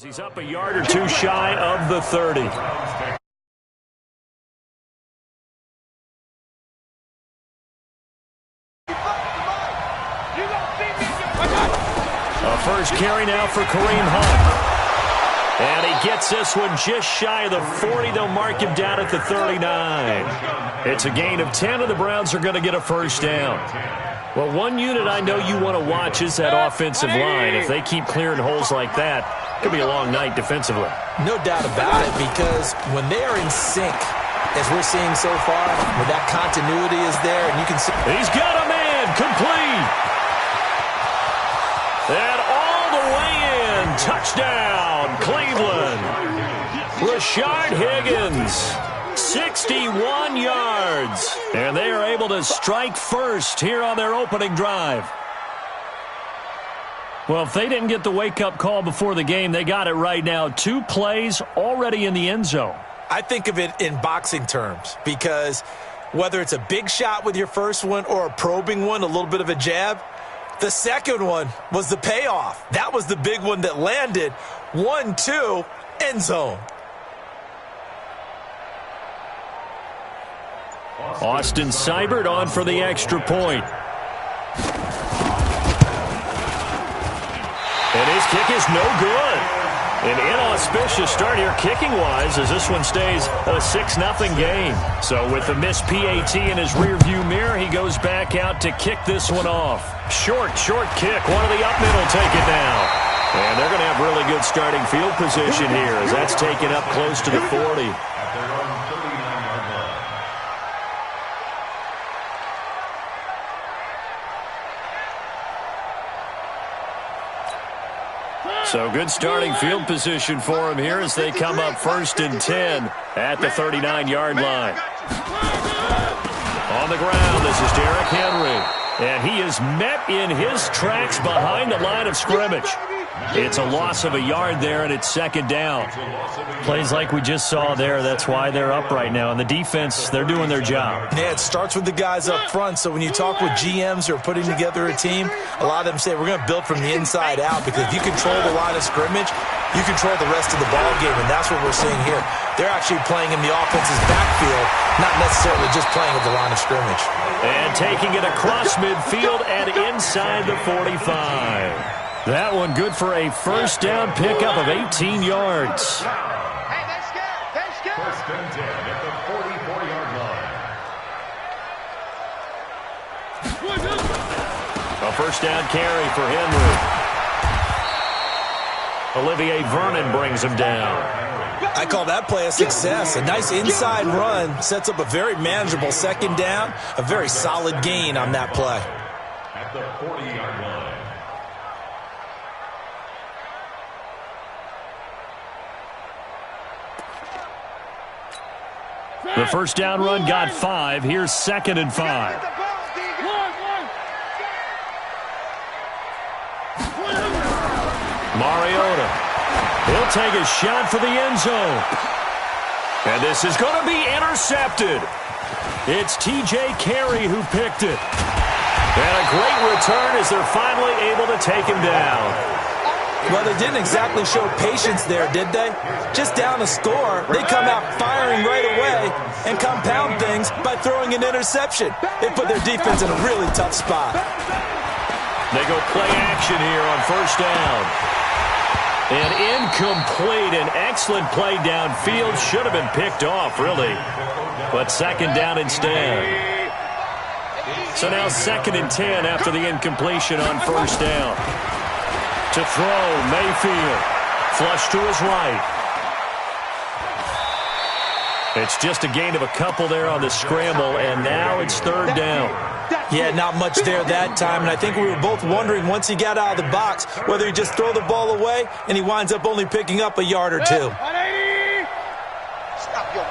He's up a yard or two shy of the 30. A first carry now for Kareem Hunt. And he gets this one just shy of the 40. They'll mark him down at the 39. It's a gain of 10, and the Browns are going to get a first down. Well, one unit I know you want to watch is that offensive line. If they keep clearing holes like that, it could be a long night defensively. No doubt about it, because when they are in sync, as we're seeing so far, where that continuity is there, and you can see... He's got a man, complete. And all the way in, touchdown, Cleveland. Rashard Higgins, 61 yards. And they are able to strike first here on their opening drive. Well, if they didn't get the wake-up call before the game, they got it right now. 2 plays already in the end zone. I think of it in boxing terms, because whether it's a big shot with your first one or a probing one, a little bit of a jab, the second one was the payoff. That was the big one that landed. 1-2, end zone. Austin Seibert on for the extra point. And his kick is no good. An inauspicious start here kicking-wise as this one stays a 6-0 game. So with the missed PAT in his rearview mirror, he goes back out to kick this one off. Short kick. One of the up middle take it down. And they're going to have really good starting field position here as that's taken up close to the 40. So good starting field position for him here as they come up 1st and 10 at the 39-yard line. On the ground, this is Derrick Henry. And he is met in his tracks behind the line of scrimmage. It's a loss of a yard there, and it's 2nd down. Plays like we just saw there, that's why they're up right now. And the defense, they're doing their job. Yeah, it starts with the guys up front. So when you talk with GMs who are putting together a team, a lot of them say we're going to build from the inside out, because if you control the line of scrimmage, you control the rest of the ball game, and that's what we're seeing here. They're actually playing in the offense's backfield, not necessarily just playing at the line of scrimmage. And taking it across midfield and inside the 45. That one good for a first down pickup of 18 yards. Hey, that's good. First and 10 at the 44-yard line. A first down carry for Henry. Olivier Vernon brings him down. I call that play a success. A nice inside run sets up a very manageable 2nd down. A very solid gain on that play. At the 40-yard line. The first down run got 5. Here's 2nd and 5. Mariota. He'll take a shot for the end zone. And this is going to be intercepted. It's T.J. Carey who picked it. And a great return as they're finally able to take him down. Well, they didn't exactly show patience there, did they? Just down a score, they come out firing right away and compound things by throwing an interception. They put their defense in a really tough spot. They go play action here on first down. An incomplete, an excellent play downfield. Should have been picked off, really. But 2nd down instead. So now 2nd and 10 after the incompletion on first down. To throw, Mayfield. Flush to his right. It's just a gain of a couple there on the scramble, and now it's 3rd down. Yeah, not much there that time, and I think we were both wondering once he got out of the box whether he just throw the ball away, and he winds up only picking up a yard or 2. Stop your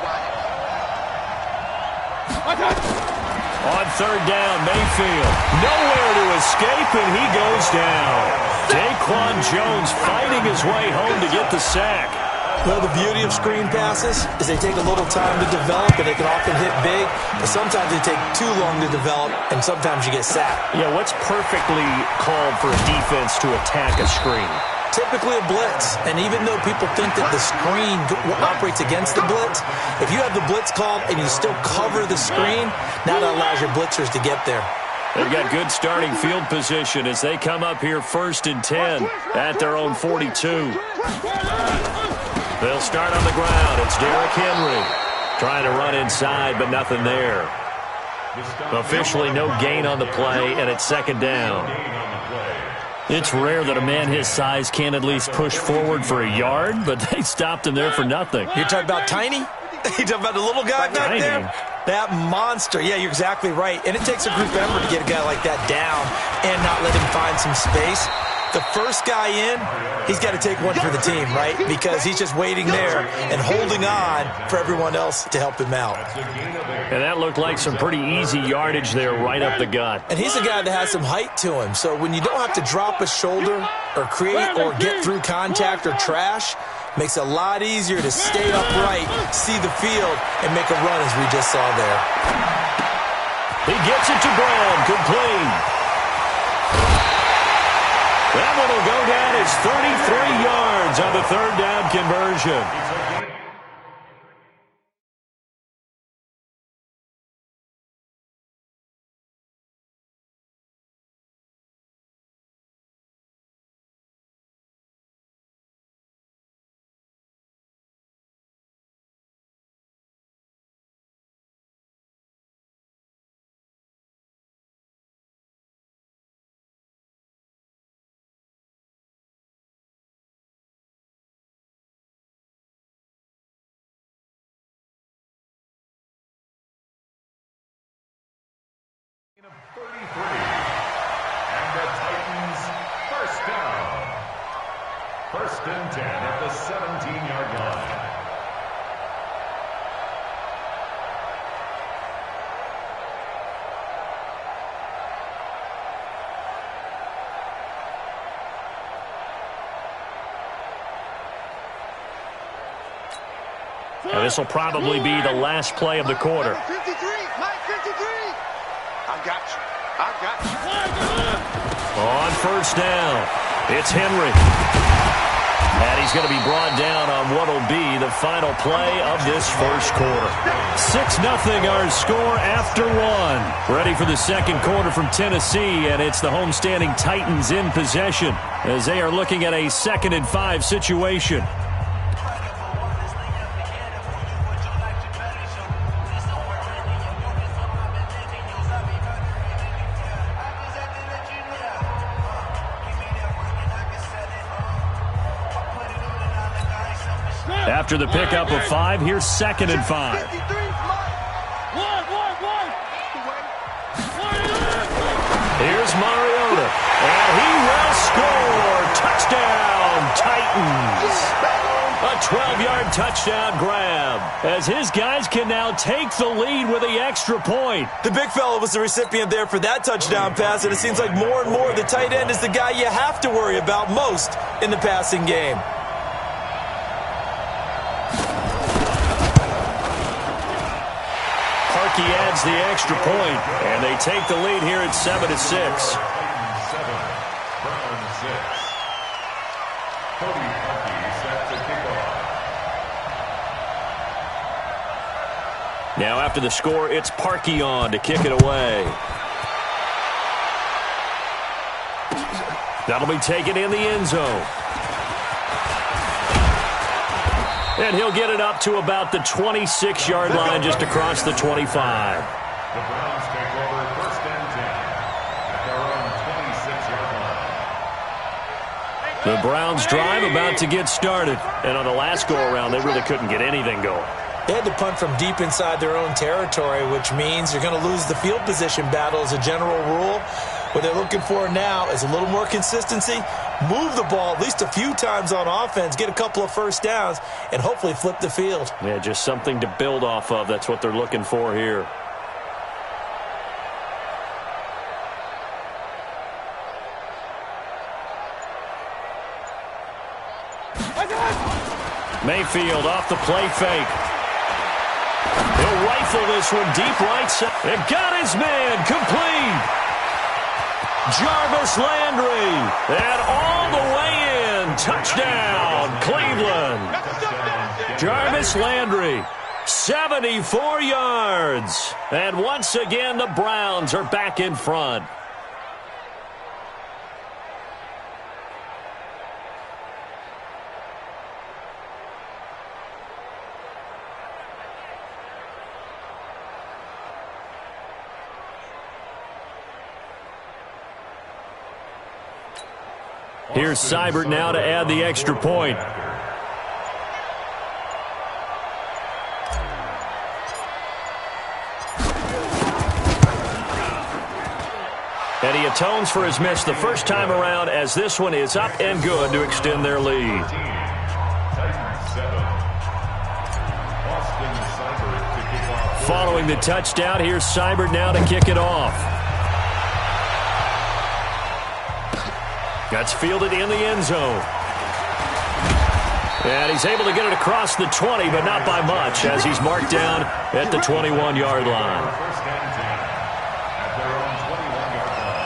On 3rd down, Mayfield. Nowhere to escape, and he goes down. Daquan Jones fighting his way home to get the sack. Well, the beauty of screen passes is they take a little time to develop, and they can often hit big, but sometimes they take too long to develop, and sometimes you get sacked. Yeah, what's perfectly called for a defense to attack a screen? typically a blitz. And even though people think that the screen operates against the blitz, if you have the blitz called and you still cover the screen, now that allows your blitzers to get there. They've got good starting field position as they come up here 1st and 10 at their own 42. They'll start on the ground. It's Derrick Henry trying to run inside, but nothing there. Officially no gain on the play, and it's 2nd down. It's rare that a man his size can't at least push forward for a yard, but they stopped him there for nothing. You're talking about Tiny? You're talking about the little guy back there? That monster. Yeah, you're exactly right. And it takes a group effort to get a guy like that down and not let him find some space. The first guy in, he's got to take one for the team, right? Because he's just waiting there and holding on for everyone else to help him out. And that looked like some pretty easy yardage there right up the gut. And he's a guy that has some height to him. So when you don't have to drop a shoulder or create or get through contact or trash, makes it a lot easier to stay upright, see the field, and make a run as we just saw there. He gets it to Brown, complete. That one will go down as 33 yards on the 3rd down conversion. Of 33, and the Titans first down. 1st and 10 at the 17-yard line. Now this will probably be the last play of the quarter. 53, Mike 53. I got you. On 1st down, it's Henry. And he's going to be brought down on what will be the final play of this 1st quarter. 6-0 our score after 1. Ready for the 2nd quarter from Tennessee, and it's the homestanding Titans in possession as they are looking at a 2nd and 5 situation. After the pickup of 5, here's 2nd and 5. Here's Mariota, and he will score. Touchdown, Titans. A 12-yard touchdown grab, as his guys can now take the lead with the extra point. The big fella was the recipient there for that touchdown pass, and it seems like more and more the tight end is the guy you have to worry about most in the passing game. He adds the extra point, and they take the lead here at 7-6. Titans 7, Browns 6. Cody Parkey set to kick off. Now after the score, it's Parkey on to kick it away. That'll be taken in the end zone. And he'll get it up to about the 26-yard line, just across the 25. The Browns take over 1st and 10 at their own 26-yard line. The Browns drive about to get started. And on the last go-around, they really couldn't get anything going. They had to punt from deep inside their own territory, which means you're going to lose the field position battle as a general rule. What they're looking for now is a little more consistency, move the ball at least a few times on offense, get a couple of 1st downs, and hopefully flip the field. Yeah, just something to build off of. That's what they're looking for here. Mayfield off the play fake. He'll rifle this one deep right side. And got his man complete. Jarvis Landry. And all the way in touchdown, Cleveland. Jarvis Landry, 74 yards. And once again, the Browns are back in front. Here's Seibert now to add the extra point. And he atones for his miss the first time around as this one is up and good to extend their lead. Following the touchdown, here's Seibert now to kick it off. That's fielded in the end zone. And he's able to get it across the 20, but not by much, as he's marked down at the 21-yard line. First and 10 at their own 21-yard line.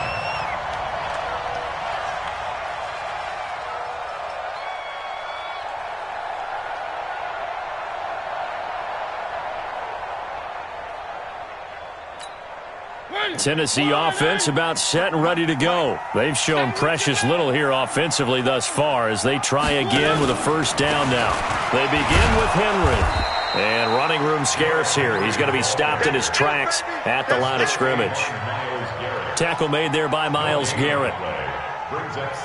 Tennessee offense about set and ready to go. They've shown precious little here offensively thus far as they try again with a first down now. They begin with Henry. And running room scarce here. He's going to be stopped in his tracks at the line of scrimmage. Tackle made there by Myles Garrett.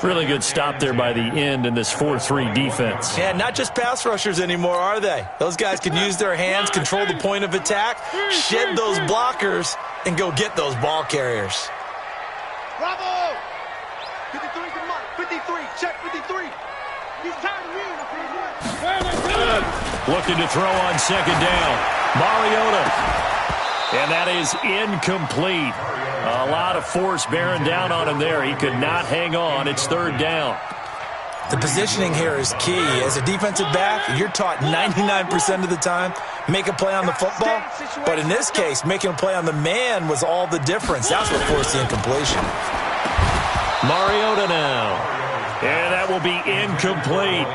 Really good stop there by the end in this 4-3 defense. Yeah, not just pass rushers anymore, are they? Those guys can use their hands, control the point of attack, shed those blockers, and go get those ball carriers. Bravo! 53 to Mike. 53. Check 53. He's tired of me. Looking to throw on second down. Mariota. And that is incomplete. A lot of force bearing down on him there. He could not hang on. It's third down. The positioning here is key. As a defensive back, you're taught 99% of the time, make a play on the football. But in this case, making a play on the man was all the difference. That's what forced the incompletion. Mariota now. And that will be incomplete.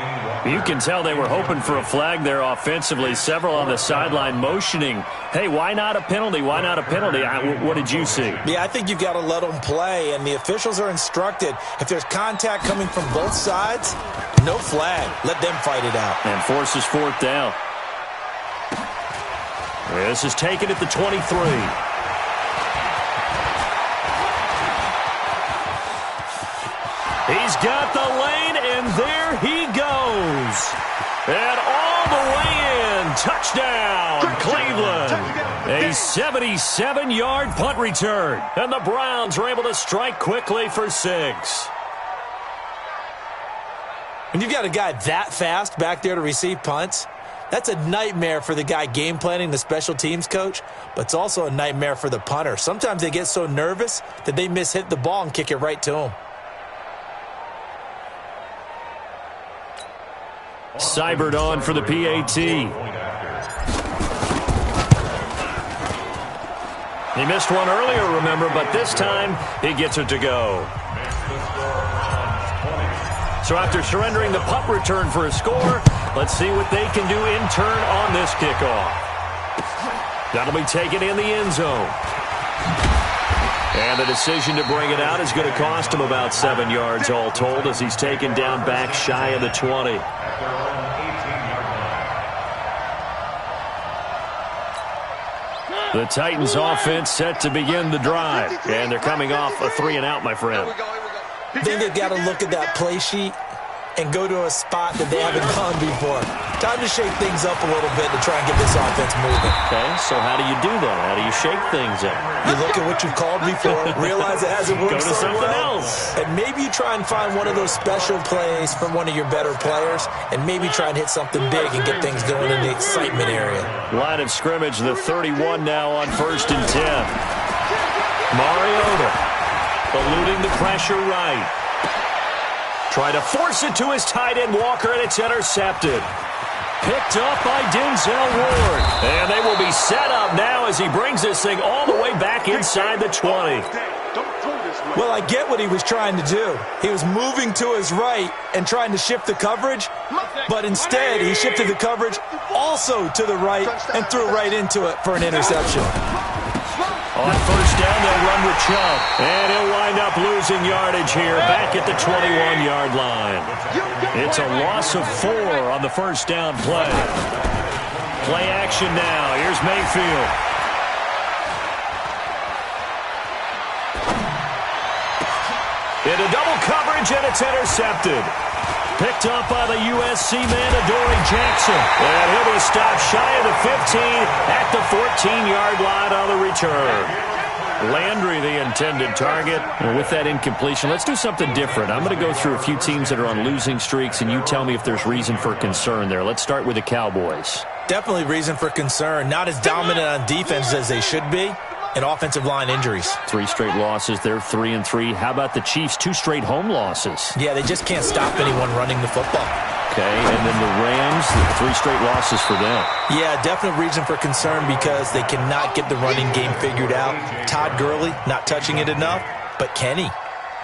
You can tell they were hoping for a flag there offensively. Several on the sideline motioning, hey, why not a penalty? Why not a penalty? What did you see? Yeah, I think you've got to let them play, and the officials are instructed. If there's contact coming from both sides, no flag. Let them fight it out. And forces fourth down. This is taken at the 23. He's got the lane, and there he goes. And all the way in. Touchdown, Cleveland. A 77-yard punt return. And the Browns are able to strike quickly for 6. When you've got a guy that fast back there to receive punts, that's a nightmare for the guy game planning, the special teams coach, but it's also a nightmare for the punter. Sometimes they get so nervous that they hit the ball and kick it right to him. Seibert on for the PAT. He missed one earlier, remember, but this time he gets it to go. So after surrendering the punt return for a score, let's see what they can do in turn on this kickoff. That'll be taken in the end zone. And the decision to bring it out is going to cost him about 7 yards all told as he's taken down back shy of the 20. The Titans offense set to begin the drive. And they're coming off a 3-and-out, my friend. I think they've got to look at that play sheet and go to a spot that they haven't gone before. Time to shake things up a little bit to try and get this offense moving. Okay, so how do you do that? How do you shake things up? You look at what you've called before, realize it hasn't worked Go to so something well, else. and maybe you try and find one of those special plays from one of your better players, and maybe try and hit something big and get things going in the excitement area. Line of scrimmage, the 31 now on 1st and 10. Mariota eluding the pressure right. Try to force it to his tight end, Walker, and it's intercepted. Picked up by Denzel Ward. And they will be set up now as he brings this thing all the way back inside the 20. Don't throw Well, I get what he was trying to do. He was moving to his right and trying to shift the coverage, but instead he shifted the coverage also to the right and threw right into it for an interception. On first down, they'll run with Chubb. And he'll wind up losing yardage here back at the 21-yard line. It's a loss of 4 on the first down play. Play action now. Here's Mayfield. Into double coverage, and it's intercepted. Picked up by the USC man, Adoree Jackson. And he'll be stopped shy of the 15 at the 14-yard line on the return. Landry, the intended target. And with that incompletion, let's do something different. I'm going to go through a few teams that are on losing streaks, and you tell me if there's reason for concern there. Let's start with the Cowboys. Definitely reason for concern. Not as dominant on defense as they should be. And offensive line injuries. 3 straight losses. They're 3-3. How about the Chiefs? 2 straight home losses. Yeah, they just can't stop anyone running the football. Okay, and then the Rams, 3 straight losses for them. Yeah, definite reason for concern because they cannot get the running game figured out. Todd Gurley not touching it enough, but can he?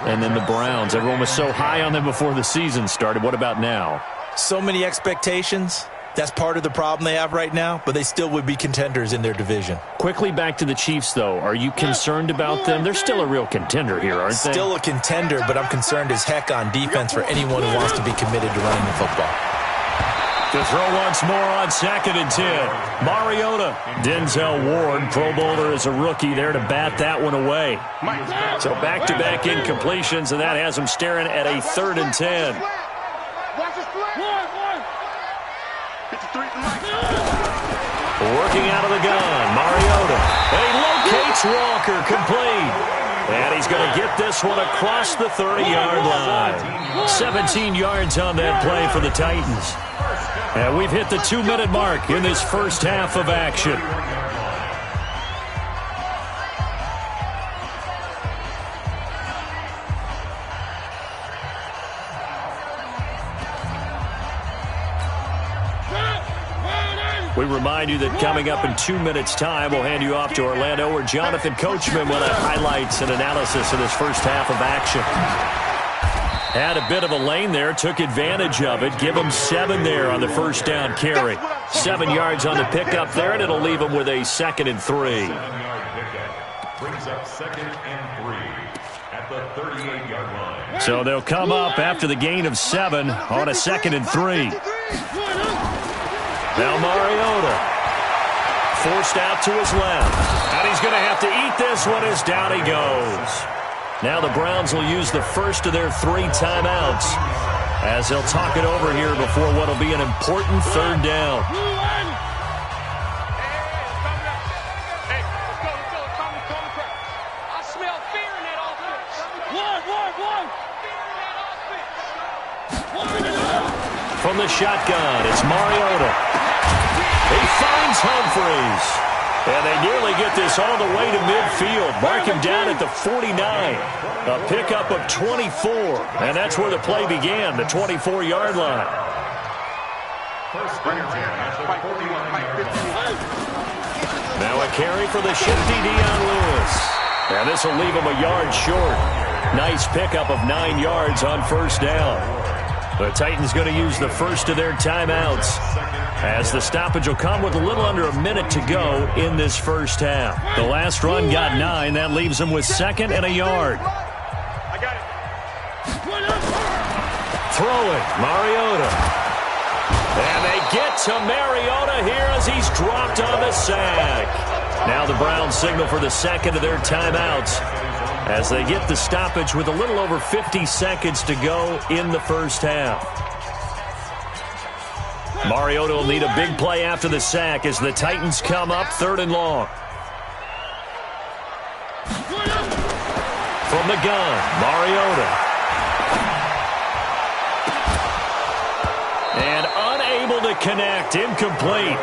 And then the Browns. Everyone was so high on them before the season started. What about now? So many expectations. That's part of the problem they have right now, but they still would be contenders in their division. Quickly back to the Chiefs, though. Are you concerned about them? They're still a real contender here, aren't they? Still a contender, but I'm concerned as heck on defense for anyone who wants to be committed to running the football. To throw once more on 2nd and 10. Mariota. Denzel Ward, Pro Bowler as a rookie, there to bat that one away. So back-to-back incompletions, and that has him staring at a 3rd and 10. Working out of the gun, Mariota. And he locates Walker, complete. And he's going to get this one across the 30-yard line. 17 yards on that play for the Titans. And we've hit the 2-minute mark in this first half of action. We remind you that coming up in 2 minutes' time, we'll hand you off to Orlando, where Jonathan Coachman will have highlights and analysis of this first half of action. Had a bit of a lane there, took advantage of it. Give him 7 there on the first down carry. 7 yards on the pickup there, and it'll leave him with a 2nd and 3. 7-yard pickup brings up 2nd and 3 at the 38-yard line. So they'll come up after the gain of 7 on a 2nd and 3. Now Mariota forced out to his left. And he's going to have to eat this one as down he goes. Now the Browns will use the first of their 3 timeouts as they'll talk it over here before what will be an important 3rd down. I smell fear in that offense. From the shotgun, it's Mariota. He finds Humphries. And they nearly get this all the way to midfield. Mark him down at the 49. A pickup of 24. And that's where the play began, the 24-yard line. First and 10 at the 41-yard line. Now a carry for the shifty Dion Lewis. And this will leave him a yard short. Nice pickup of 9 yards on first down. The Titans going to use the first of their timeouts, as the stoppage will come with a little under a minute to go in this first half. The last run got 9. That leaves them with 2nd and a yard. I got it. Throwing, Mariota. And they get to Mariota here as he's dropped on the sack. Now the Browns signal for the 2nd of their timeouts, as they get the stoppage with a little over 50 seconds to go in the first half. Mariota will need a big play after the sack as the Titans come up 3rd and long. From the gun, Mariota. And unable to connect, incomplete.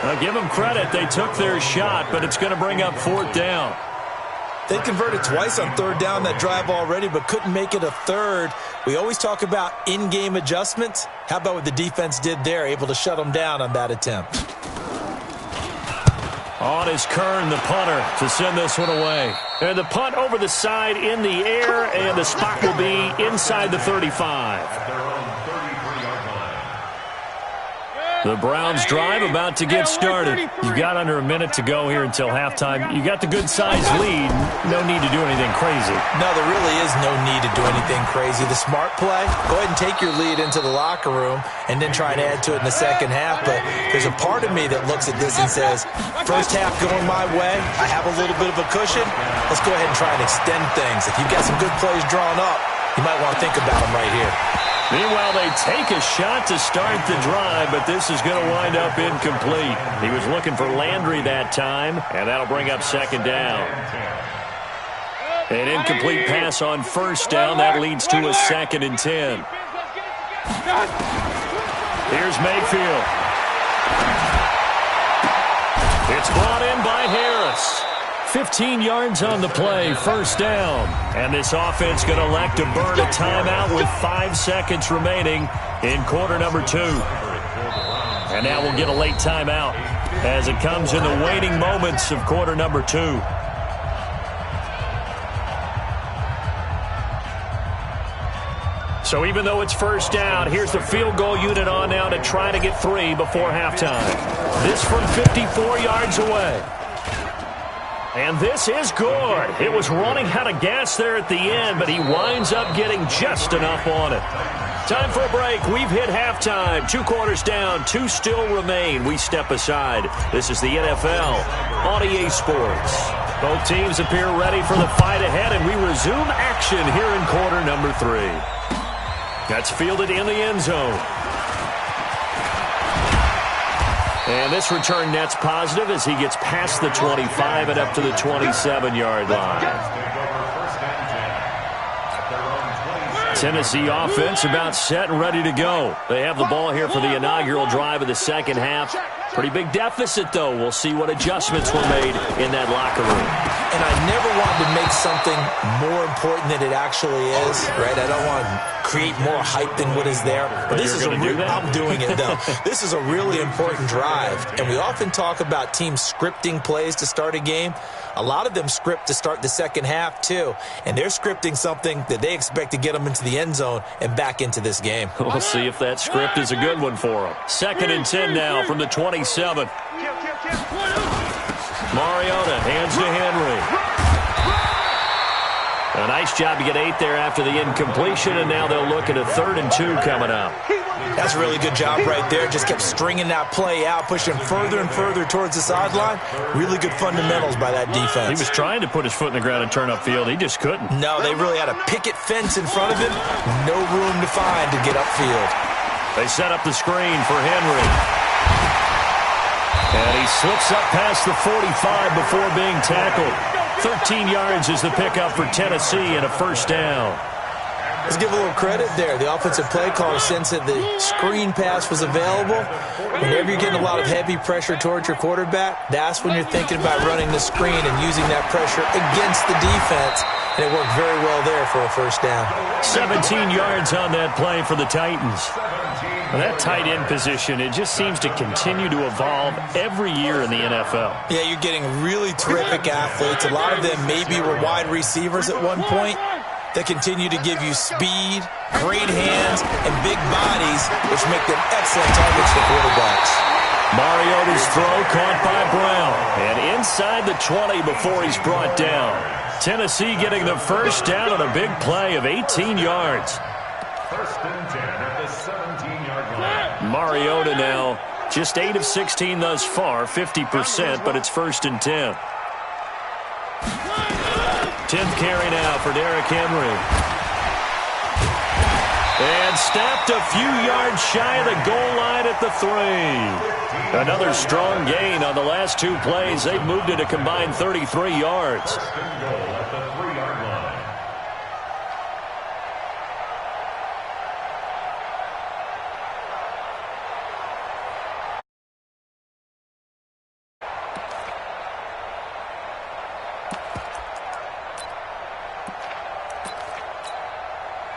Now give them credit, they took their shot, but it's going to bring up 4th down. They converted twice on 3rd down that drive already, but couldn't make it a 3rd. We always talk about in-game adjustments. How about what the defense did there, able to shut them down on that attempt? On is Kern, the punter, to send this one away. And the punt over the side in the air, and the spot will be inside the 35. The Browns drive about to get started. You've got under a minute to go here until halftime. You got the good-sized lead. No need to do anything crazy. No, there really is no need to do anything crazy. The smart play, go ahead and take your lead into the locker room and then try and add to it in the second half. But there's a part of me that looks at this and says, first half going my way, I have a little bit of a cushion. Let's go ahead and try and extend things. If you've got some good plays drawn up, you might want to think about them right here. Meanwhile, they take a shot to start the drive, but this is going to wind up incomplete. He was looking for Landry that time, and that'll bring up second down. An incomplete pass on first down. That leads to a 2nd and 10. Here's Mayfield. It's brought in by Harris. 15 yards on the play, first down. And this offense going to elect to burn a timeout with 5 seconds remaining in quarter number 2. And now we'll get a late timeout as it comes in the waning moments of quarter number 2. So even though it's first down, here's the field goal unit on now to try to get 3 before halftime. This from 54 yards away. And this is good. It was running out of gas there at the end, but he winds up getting just enough on it. Time for a break. We've hit halftime. 2 quarters down. 2 still remain. We step aside. This is the NFL on EA Sports. Both teams appear ready for the fight ahead, and we resume action here in quarter number 3. That's fielded in the end zone. And this return net's positive as he gets past the 25 and up to the 27-yard line. Tennessee offense about set and ready to go. They have the ball here for the inaugural drive of the second half. Pretty big deficit, though. We'll see what adjustments were made in that locker room. And I never wanted to make something more important than it actually is, right? I don't want to create more hype than what is there. But this is I'm doing it, though. This is a really important drive. And we often talk about teams scripting plays to start a game. A lot of them script to start the second half, too. And they're scripting something that they expect to get them into the end zone and back into this game. We'll see if that script is a good one for them. 2nd and 10 now from the 27. Mariota hands to Henry. A nice job to get 8 there after the incompletion, and now they'll look at a 3rd and 2 coming up. That's a really good job right there. Just kept stringing that play out, pushing further and further towards the sideline. Really good fundamentals by that defense. He was trying to put his foot in the ground and turn upfield. He just couldn't. No, they really had a picket fence in front of him. No room to find to get upfield. They set up the screen for Henry. And he slips up past the 45 before being tackled. 13 yards is the pickup for Tennessee and a first down. Let's give a little credit there. The offensive play caller sensed that the screen pass was available. Whenever you're getting a lot of heavy pressure towards your quarterback, that's when you're thinking about running the screen and using that pressure against the defense. And it worked very well there for a first down. 17 yards on that play for the Titans. Well, that tight end position, it just seems to continue to evolve every year in the NFL. Yeah, you're getting really terrific athletes. A lot of them maybe were wide receivers at one point. They continue to give you speed, great hands, and big bodies, which make them excellent targets for quarterbacks. Mariota's throw caught by Brown. And inside the 20 before he's brought down. Tennessee getting the first down on a big play of 18 yards. 1st and 10 at the 17-yard line. Mariota now just 8 of 16 thus far, 50%, but it's 1st and 10. 10th carry now for Derrick Henry. And snapped a few yards shy of the goal line at the 3. Another strong gain on the last 2 plays. They've moved it a combined 33 yards. First and goal at the 3-yard line.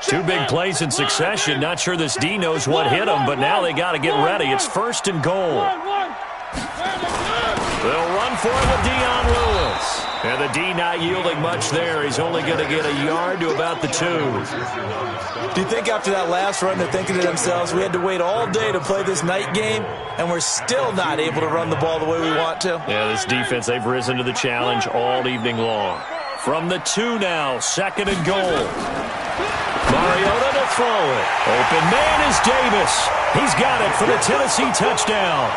Two big plays in succession. Not sure this D knows what hit him, but now they got to get ready. It's 1st and goal. They'll run for it with Dion Lewis. And the D not yielding much there. He's only going to get a yard to about the 2. Do you think after that last run they're thinking to themselves, we had to wait all day to play this night game, and we're still not able to run the ball the way we want to? Yeah, this defense, they've risen to the challenge all evening long. From the 2 now, 2nd and goal. Mariota to throw it. Open man is Davis. He's got it for the Tennessee touchdown.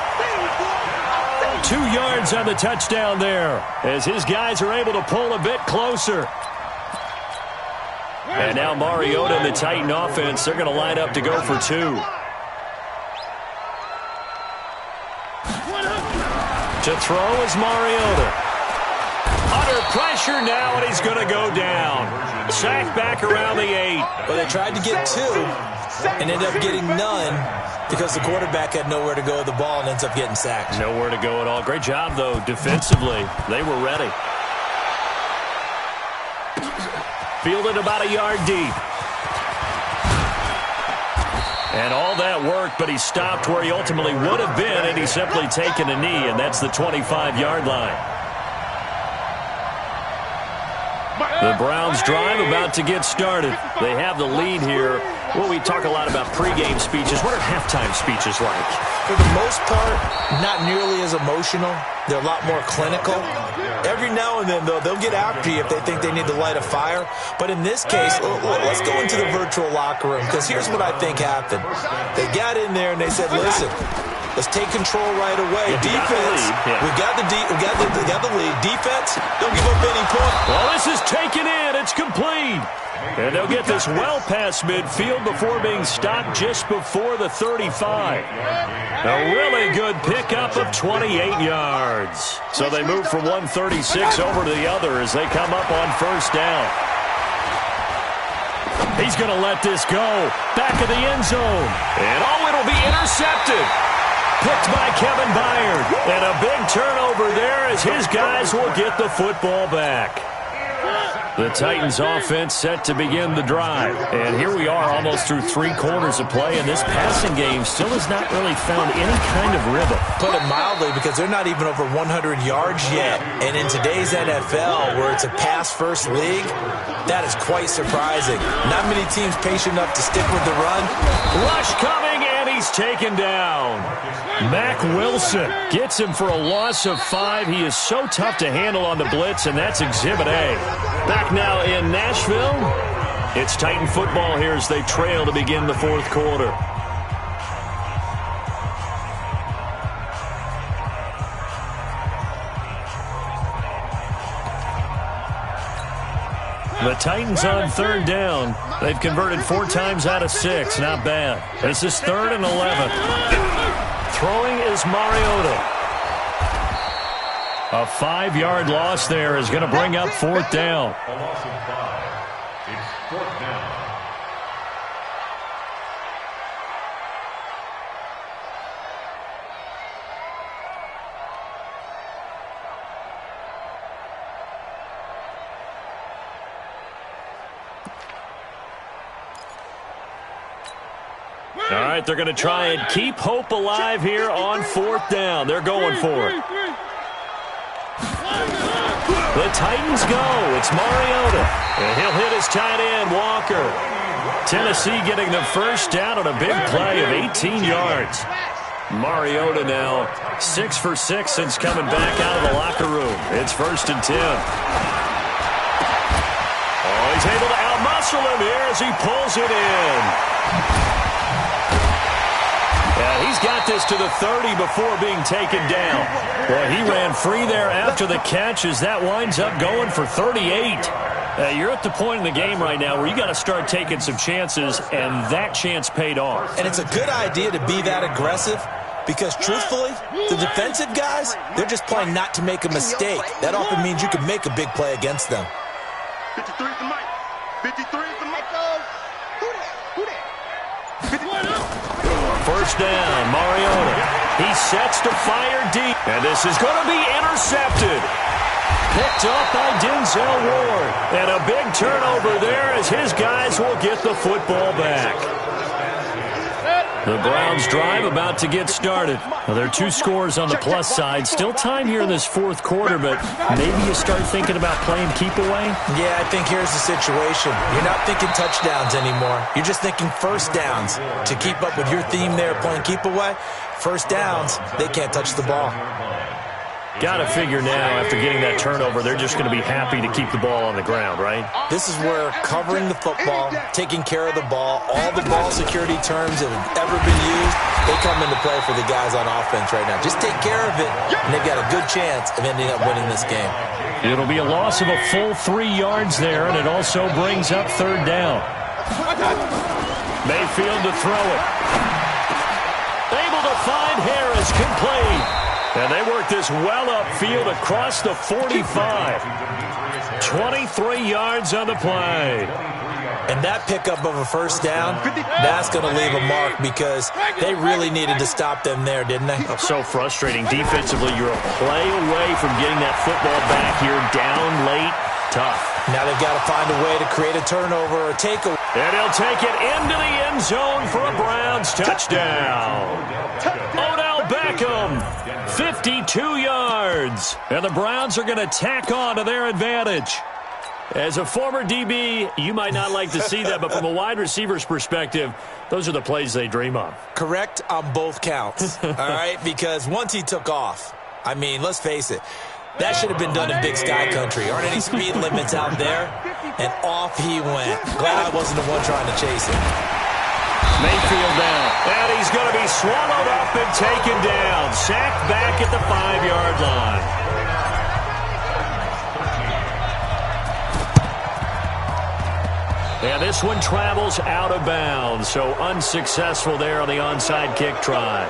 2 yards on the touchdown there as his guys are able to pull a bit closer. And now Mariota and the Titan offense, they're going to line up to go for 2. To throw is Mariota. Under pressure now, and he's going to go down. Sacked back around the 8. Well, they tried to get 2 and ended up getting none because the quarterback had nowhere to go with the ball and ends up getting sacked. Nowhere to go at all. Great job, though, defensively. They were ready. Fielded about a yard deep. And all that work, but he stopped where he ultimately would have been, and he's simply taken a knee, and that's the 25-yard line. The Browns drive about to get started. They have the lead here. Well, we talk a lot about pregame speeches. What are halftime speeches like? For the most part, not nearly as emotional. They're a lot more clinical. Every now and then, though, they'll get after you if they think they need to light a fire. But in this case, let's go into the virtual locker room, because here's what I think happened. They got in there and they said, listen, let's take control right away. Defense, we got the lead. Defense, don't give up any points. Well, this is taken in. It's complete. And they'll get this well past midfield before being stopped just before the 35. A really good pickup of 28 yards. So they move from 136 over to the other as they come up on first down. He's going to let this go. Back of the end zone. And it'll be intercepted. Picked by Kevin Byard. And a big turnover there as his guys will get the football back. The Titans offense set to begin the drive. And here we are almost through 3 quarters of play, and this passing game still has not really found any kind of rhythm. Put it mildly, because they're not even over 100 yards yet. And in today's NFL, where it's a pass-first league, that is quite surprising. Not many teams patient enough to stick with the run. Rush coming, and he's taken down. Mack Wilson gets him for a loss of 5. He is so tough to handle on the blitz, and that's Exhibit A. Back now in Nashville, it's Titan football here as they trail to begin the 4th quarter. The Titans on 3rd down. They've converted 4 times out of 6. Not bad. This is 3rd and 11. Throwing is Mariota. A 5-yard loss there is going to bring up 4th down. A loss of 5. It's 4th down. All right, they're going to try and keep hope alive here on 4th down. They're going for it. The Titans go. It's Mariota. And he'll hit his tight end, Walker. Tennessee getting the first down on a big play of 18 yards. Mariota now 6 for 6 since coming back out of the locker room. It's 1st and 10. Oh, he's able to outmuscle him here as he pulls it in. Yeah, he's got this to the 30 before being taken down. Boy, he ran free there after the catch as that winds up going for 38. You're at the point in the game right now where you got to start taking some chances, and that chance paid off. And it's a good idea to be that aggressive because, truthfully, the defensive guys, they're just playing not to make a mistake. That often means you can make a big play against them. 53 is the mic. 53 is the mic. Who that? 1st down, Mariota. He sets to fire deep. And this is going to be intercepted. Picked up by Denzel Ward. And a big turnover there as his guys will get the football back. The Browns drive about to get started. Well, there are 2 scores on the plus side. Still time here in this fourth quarter, but maybe you start thinking about playing keep away? Yeah, I think here's the situation. You're not thinking touchdowns anymore. You're just thinking first downs. To keep up with your theme there, playing keep away, first downs, they can't touch the ball. Got to figure now, after getting that turnover, they're just going to be happy to keep the ball on the ground, right? This is where covering the football, taking care of the ball, all the ball security terms that have ever been used, they come into play for the guys on offense right now. Just take care of it, and they've got a good chance of ending up winning this game. It'll be a loss of a full 3 yards there, and it also brings up third down. Mayfield to throw it. Able to find Harris, complete. And they work this well upfield across the 45. 23 yards on the play. And that pickup of a first down, that's going to leave a mark because they really needed to stop them there, didn't they? Oh, so frustrating. Defensively, you're a play away from getting that football back here. Down late, tough. Now they've got to find a way to create a turnover or takeaway. And he'll take it into the end zone for a Browns touchdown. Odell Beckham, 52 yards. And the Browns are going to tack on to their advantage. As a former DB, you might not like to see that, but from a wide receiver's perspective, those are the plays they dream of. Correct on both counts, all right? Because once he took off, I mean, let's face it, that should have been done in Big Sky Country. Aren't any speed limits out there? And off he went. Glad I wasn't the one trying to chase him. Mayfield down. And he's going to be swallowed up and taken down. Sacked back at the 5-yard line. And this one travels out of bounds, so unsuccessful there on the onside kick try.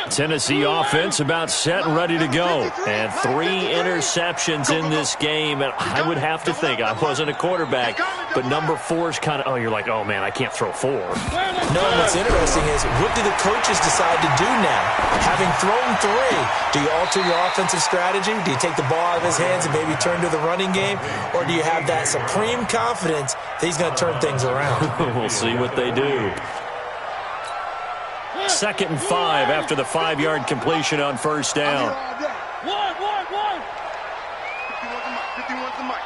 Tennessee offense about set and ready to go. And 3 interceptions in this game. And I would have to think, I wasn't a quarterback, but number 4 is kind of, oh, you're like, oh, man, I can't throw 4. No, what's interesting is, what do the coaches decide to do now? Having thrown 3, do you alter your offensive strategy? Do you take the ball out of his hands and maybe turn to the running game? Or do you have that supreme confidence that he's going to turn things around? We'll see what they do. 2nd and 5 after the 5-yard completion on first down. 51's the mic.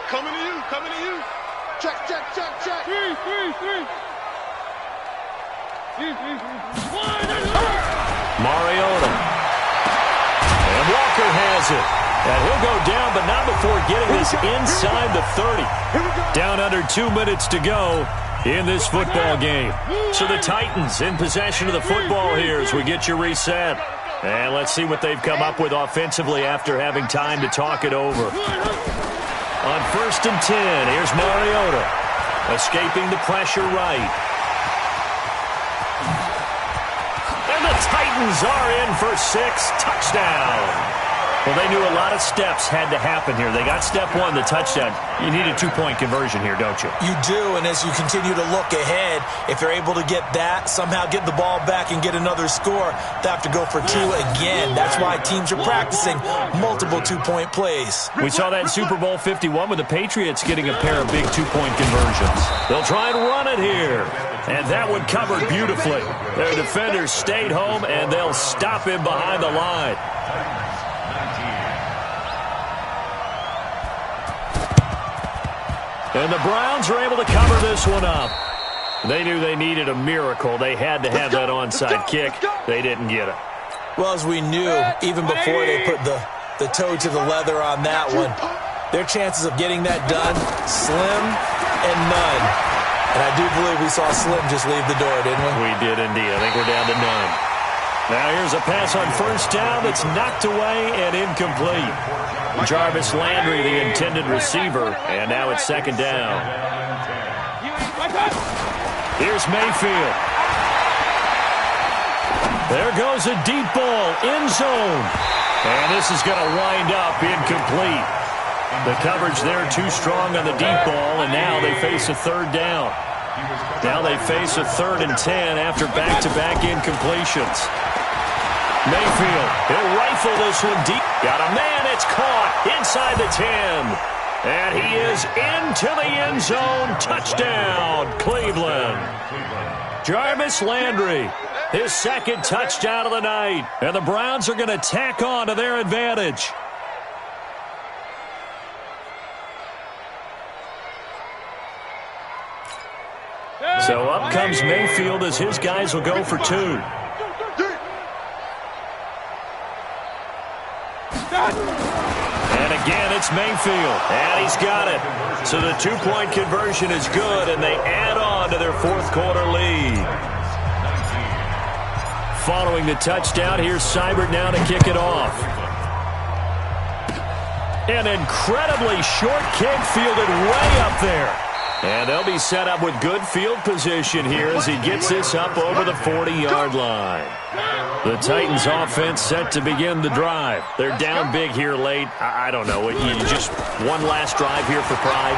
Coming to you. Check. Mariota. And Walker has it. And he'll go down, but not before getting this inside the 30. Down under 2 minutes to go in this football game. So the Titans in possession of the football here as we get you reset. And let's see what they've come up with offensively after having time to talk it over. On 1st and 10, here's Mariota. Escaping the pressure right. And the Titans are in for 6. Touchdown. Well, they knew a lot of steps had to happen here. They got step 1, the touchdown. You need a 2-point conversion here, don't you? You do, and as you continue to look ahead, if they're able to get that, somehow get the ball back and get another score, they have to go for 2 again. That's why teams are practicing multiple 2-point plays. We saw that in Super Bowl 51 with the Patriots getting a pair of big 2-point conversions. They'll try and run it here. And that one covered beautifully. Their defenders stayed home, and they'll stop him behind the line. And the Browns are able to cover this one up. They knew they needed a miracle. They had to have that onside kick. They didn't get it. Well, as we knew, even before they put the toe to the leather on that one, their chances of getting that done, slim and none. And I do believe we saw Slim just leave the door, didn't we? We did indeed. I think we're down to none. Now here's a pass on first down that's knocked away and incomplete. Jarvis Landry, the intended receiver, and now it's 2nd down. Here's Mayfield. There goes a deep ball, end zone. And this is going to wind up incomplete. The coverage there too strong on the deep ball, and now they face a 3rd down. Now they face a 3rd and 10 after back-to-back incompletions. Mayfield, he'll rifle this one deep. Got a man, it's caught inside the 10. And he is into the end zone. Touchdown, Cleveland. Jarvis Landry, his second touchdown of the night. And the Browns are going to tack on to their advantage. So up comes Mayfield as his guys will go for two. And again, it's Mayfield. And he's got it. So the two-point conversion is good, and they add on to their fourth quarter lead. Following the touchdown, here's Seibert now to kick it off. An incredibly short kick fielded way up there. And they'll be set up with good field position here as he gets this up over the 40-yard line. The Titans offense set to begin the drive. They're down big here late. I don't know. You just one last drive here for pride.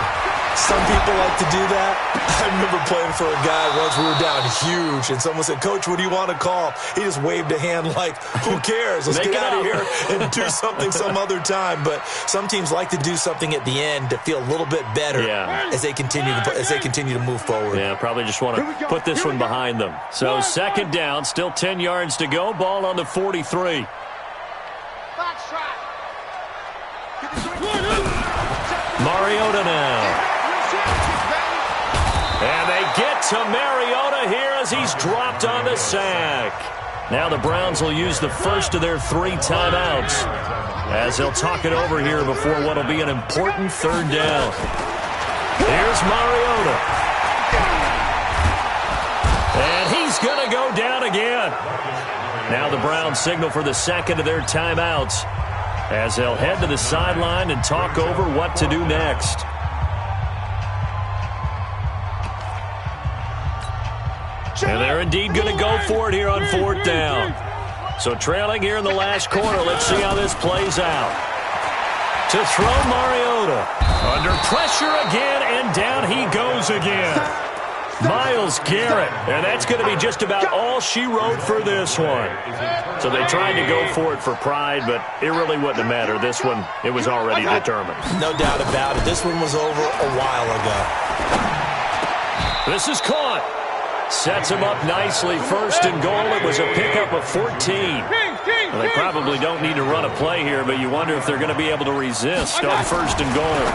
Some people like to do that. I remember playing for a guy once. We were down huge, and someone said, "Coach, what do you want to call?" He just waved a hand like, who cares? Let's get out of here and do something some other time. But some teams like to do something at the end to feel a little bit better as they continue to move forward. Yeah, probably just want to put this one behind them. So second down, still 10 yards to go. Ball on the 43. Mariota now. And they get to Mariota here as he's dropped on the sack. Now the Browns will use the first of their 3 timeouts as they'll talk it over here before what will be an important third down. Here's Mariota. And he's going to go down again. Now the Browns signal for the second of their timeouts as they'll head to the sideline and talk over what to do next. And they're indeed going to go for it here on fourth down. So trailing here in the last quarter, let's see how this plays out. To throw Mariota. Under pressure again, and down he goes again. Myles Garrett. And that's going to be just about all she wrote for this one. So they tried to go for it for pride, but it really wouldn't have mattered. This one, it was already determined. No doubt about it. This one was over a while ago. This is caught. Sets him up nicely. First and goal. It was a pickup of 14. Well, they probably don't need to run a play here, but you wonder if they're going to be able to resist on first and goal.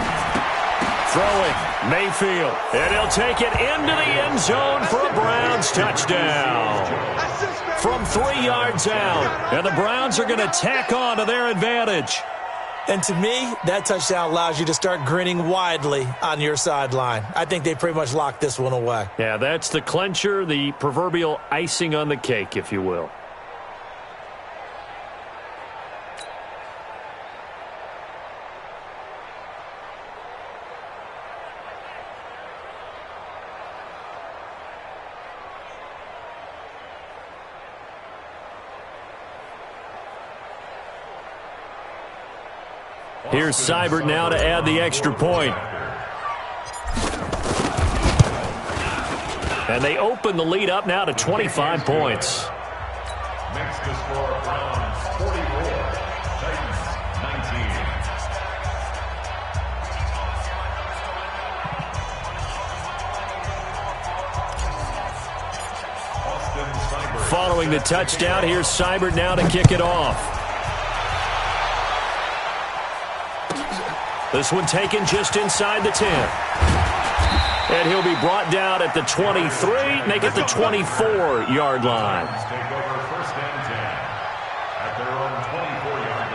Throwing Mayfield. And he'll take it into the end zone for a Browns touchdown. From 3 yards out. And the Browns are going to tack on to their advantage. And to me, that touchdown allows you to start grinning widely on your sideline. I think they pretty much locked this one away. Yeah, that's the clincher, the proverbial icing on the cake, if you will. Here's Seibert now to add the extra point. And they open the lead up now to 25 points. Next to score, Browns 44, Titans 19. Following the touchdown, here's Seibert now to kick it off. This one taken just inside the 10. And he'll be brought down at the 23, make it the 24-yard line. Take over first and 10 at their own 24-yard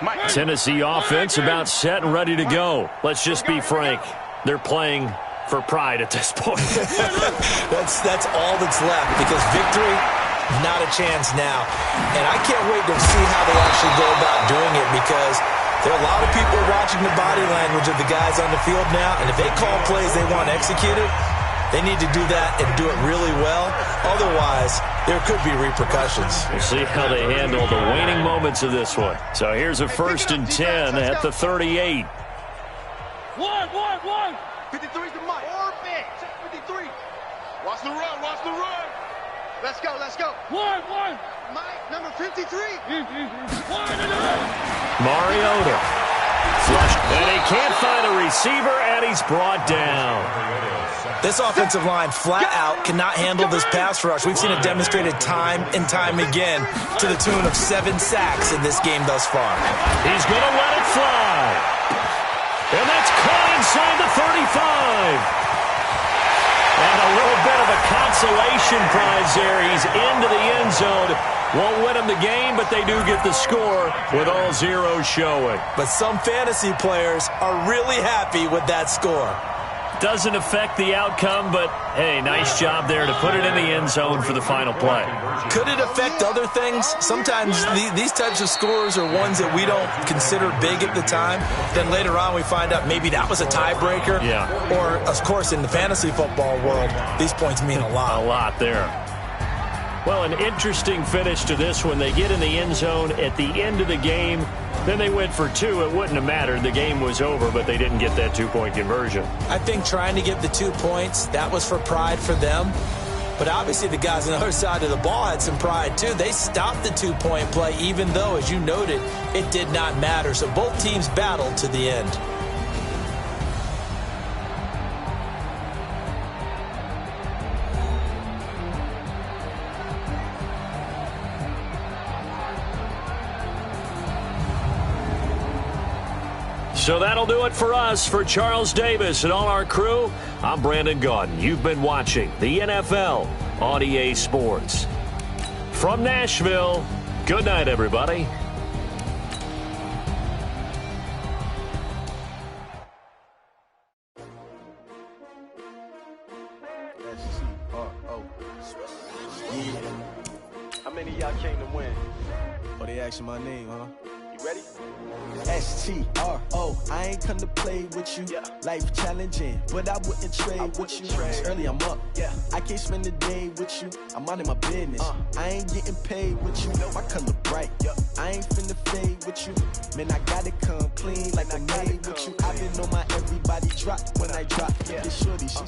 line. Tennessee offense about set and ready to go. Let's just be frank. They're playing for pride at this point. That's all that's left, because victory, not a chance now. And I can't wait to see how they actually go about doing it, because there are a lot of people watching the body language of the guys on the field now, and if they call plays they want executed, they need to do that and do it really well. Otherwise, there could be repercussions. We'll see how they handle the waning moments of this one. So here's a first and 10 at the 38. One. 53's the mic. Orbit. Check 53. Watch the run. Watch the run. Let's go, let's go. One. Mike, number 53. Mariota. Flushed. And he can't find a receiver, and he's brought down. This offensive line flat out cannot handle this pass rush. We've seen it demonstrated time and time again to the tune of 7 sacks in this game thus far. He's going to let it fly. And that's caught inside the 35. And a little bit of a consolation prize there. He's into the end zone. Won't win them the game, but they do get the score with all zeros showing. But some fantasy players are really happy with that score. Doesn't affect the outcome, but, hey, nice job there to put it in the end zone for the final play. Could it affect other things? Sometimes these types of scores are ones that we don't consider big at the time. Then later on we find out maybe that was a tiebreaker. Yeah. Or, of course, in the fantasy football world, these points mean a lot. A lot there. Well, an interesting finish to this one. They get in the end zone at the end of the game. Then they went for 2. It wouldn't have mattered. The game was over, but they didn't get that 2-point conversion. I think trying to get the 2 points, that was for pride for them. But obviously the guys on the other side of the ball had some pride too. They stopped the 2-point play, even though, as you noted, it did not matter. So both teams battled to the end. So that'll do it for us. For Charles Davis and all our crew, I'm Brandon Gaudin. You've been watching the NFL on EA Sports. From Nashville, good night, everybody. How many of y'all came to win? Oh, they asking my name, huh? You ready? S-T-R-O, I ain't come to play with you. Life challenging, but I wouldn't trade with you. It's early, I'm up. I can't spend the day with you. I'm minding my business. I ain't getting paid with you. My color bright. I ain't finna fade with you. Man, I gotta come clean like I made with you. I've been on my everybody drop when I drop. This shorty, she